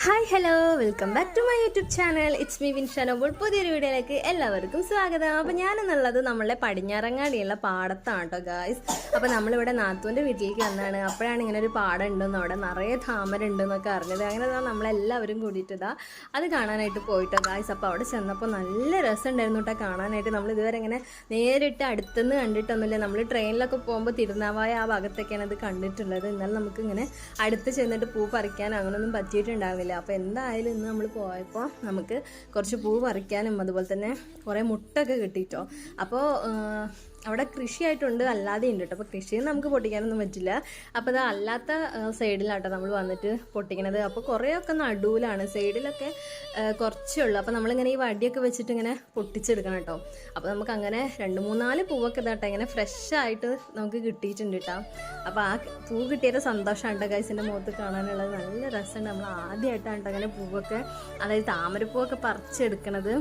Hi hello welcome back to my YouTube channel. It's me വിൻഷാൻ. അപ്പോൾ പുതിയൊരു വീഡിയോയിലേക്ക് എല്ലാവർക്കും സ്വാഗതം. അപ്പോൾ ഞാനെന്നുള്ളത് നമ്മളെ പടിഞ്ഞാറങ്ങാടിയുള്ള പാടത്താണ് കേട്ടോ ഗായ്സ്. അപ്പോൾ നമ്മളിവിടെ നാത്തൂൻ്റെ വീട്ടിലേക്ക് വന്നതാണ്. അപ്പോഴാണ് ഇങ്ങനെ ഒരു പാടം ഉണ്ടെന്ന്, അവിടെ നിറയെ താമര ഉണ്ടെന്നൊക്കെ അറിഞ്ഞത്. അങ്ങനെ നമ്മളെല്ലാവരും കൂടിയിട്ടതാ അത് കാണാനായിട്ട് പോയിട്ടോ ഗായ്സ്. അപ്പോൾ അവിടെ ചെന്നപ്പോൾ നല്ല രസമുണ്ടായിരുന്നു കേട്ടോ കാണാനായിട്ട്. നമ്മൾ ഇതുവരെ ഇങ്ങനെ നേരിട്ട് അടുത്തുനിന്ന് കണ്ടിട്ടൊന്നുമില്ല. നമ്മൾ ട്രെയിനിലൊക്കെ പോകുമ്പോൾ തിരുനാവായ ആ ഭാഗത്തൊക്കെയാണ് അത് കണ്ടിട്ടുള്ളത്. എന്നാലും നമുക്ക് ഇങ്ങനെ അടുത്ത് ചെന്നിട്ട് പൂ പറിക്കാൻ അങ്ങനെയൊന്നും പറ്റിയിട്ടുണ്ടാവില്ല. അപ്പോൾ എന്തായാലും ഇന്ന് നമ്മൾ പോയപ്പോൾ നമുക്ക് കുറച്ച് പൂ പറിക്കാനും അതുപോലെ തന്നെ കുറേ മുട്ടൊക്കെ കിട്ടിയിട്ടോ. അപ്പോൾ അവിടെ കൃഷിയായിട്ടുണ്ട്, അല്ലാതെ ഉണ്ട് കേട്ടോ. അപ്പോൾ കൃഷിയിൽ നമുക്ക് പൊട്ടിക്കാനൊന്നും പറ്റില്ല. അപ്പോൾ അത് അല്ലാത്ത സൈഡിലാട്ടോ നമ്മൾ വന്നിട്ട് പൊട്ടിക്കണത്. അപ്പോൾ കുറേയൊക്കെ നടുവിലാണ്, സൈഡിലൊക്കെ കുറച്ചേ ഉള്ളൂ. അപ്പോൾ നമ്മളിങ്ങനെ ഈ വടിയൊക്കെ വെച്ചിട്ട് ഇങ്ങനെ പൊട്ടിച്ചെടുക്കണം കേട്ടോ. അപ്പോൾ നമുക്ക് അങ്ങനെ 2-3-4 പൂവൊക്കെ ഇതാട്ടോ ഇങ്ങനെ ഫ്രഷായിട്ട് നമുക്ക് കിട്ടിയിട്ടുണ്ട് കേട്ടോ. അപ്പോൾ ആ പൂ കിട്ടിയത് സന്തോഷമാണ് കേട്ടോ ഗൈസിൻ്റെ മുഖത്ത് കാണാനുള്ളത്. നല്ല രസമുണ്ട്. നമ്മൾ ആദ്യമായിട്ടാണ് കേട്ടോ അങ്ങനെ പൂവൊക്കെ, അതായത് താമരപ്പൂവൊക്കെ പറിച്ചെടുക്കണത്.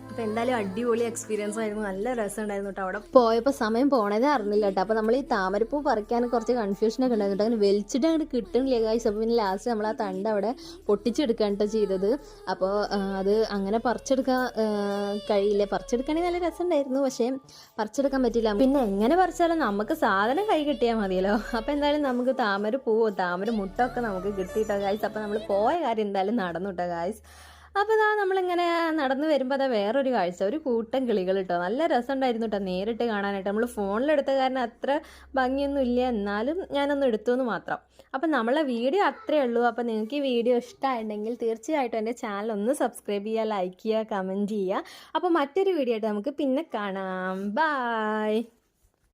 അപ്പോൾ എന്തായാലും അടിപൊളി എക്സ്പീരിയൻസ് ആയിരുന്നു, നല്ല രസമുണ്ടായിരുന്നു കേട്ടോ. അവിടെ പോയപ്പോൾ സമയം പോണതേ അറിഞ്ഞില്ല കേട്ടോ. അപ്പോൾ നമ്മൾ ഈ താമരപ്പൂ പറിക്കാൻ കുറച്ച് കൺഫ്യൂഷനൊക്കെ ഉണ്ടായിരുന്നു കേട്ടോ. അങ്ങനെ വലിച്ചിട്ട് അങ്ങോട്ട് കിട്ടണില്ല ഗൈസ്. അപ്പോൾ പിന്നെ ലാസ്റ്റ് നമ്മൾ ആ തണ്ട് അവിടെ പൊട്ടിച്ചെടുക്കുകയാണ് കേട്ടോ ചെയ്തത്. അപ്പോൾ അത് അങ്ങനെ പറിച്ചെടുക്കാൻ കഴിയില്ല. പറിച്ചെടുക്കുകയാണെങ്കിൽ നല്ല രസമുണ്ടായിരുന്നു, പക്ഷേ പറിച്ചെടുക്കാൻ പറ്റില്ല. പിന്നെ എങ്ങനെ പറിച്ചാലും നമുക്ക് സാധനം കൈ കിട്ടിയാൽ മതിയല്ലോ. അപ്പോൾ എന്തായാലും നമുക്ക് താമര മുട്ടൊക്കെ നമുക്ക് കിട്ടിയിട്ടോ ഗൈസ്. അപ്പോൾ നമ്മൾ പോയ കാര്യം എന്തായാലും നടന്നു കേട്ടോ ഗൈസ്. അപ്പോൾ നമ്മളിങ്ങനെ നടന്നു വരുമ്പോൾ വേറൊരു കാഴ്ച, ഒരു കൂട്ടം കിളികൾ കേട്ടോ. നല്ല രസമുണ്ടായിരുന്നു കേട്ടോ നേരിട്ട് കാണാനായിട്ട്. നമ്മൾ ഫോണിലെടുത്ത കാരണം അത്ര ഭംഗിയൊന്നും ഇല്ല, എന്നാലും ഞാനൊന്ന് എടുത്തു എന്ന് മാത്രം. അപ്പോൾ നമ്മളെ വീഡിയോ അത്രയേ ഉള്ളൂ. അപ്പോൾ നിങ്ങൾക്ക് ഈ വീഡിയോ ഇഷ്ടമായിട്ടുണ്ടെങ്കിൽ തീർച്ചയായിട്ടും എൻ്റെ ചാനൽ ഒന്ന് സബ്സ്ക്രൈബ് ചെയ്യുക, ലൈക്ക് ചെയ്യുക, കമൻറ്റ് ചെയ്യുക. അപ്പോൾ മറ്റൊരു വീഡിയോ ആയിട്ട് നമുക്ക് പിന്നെ കാണാം. ബൈ.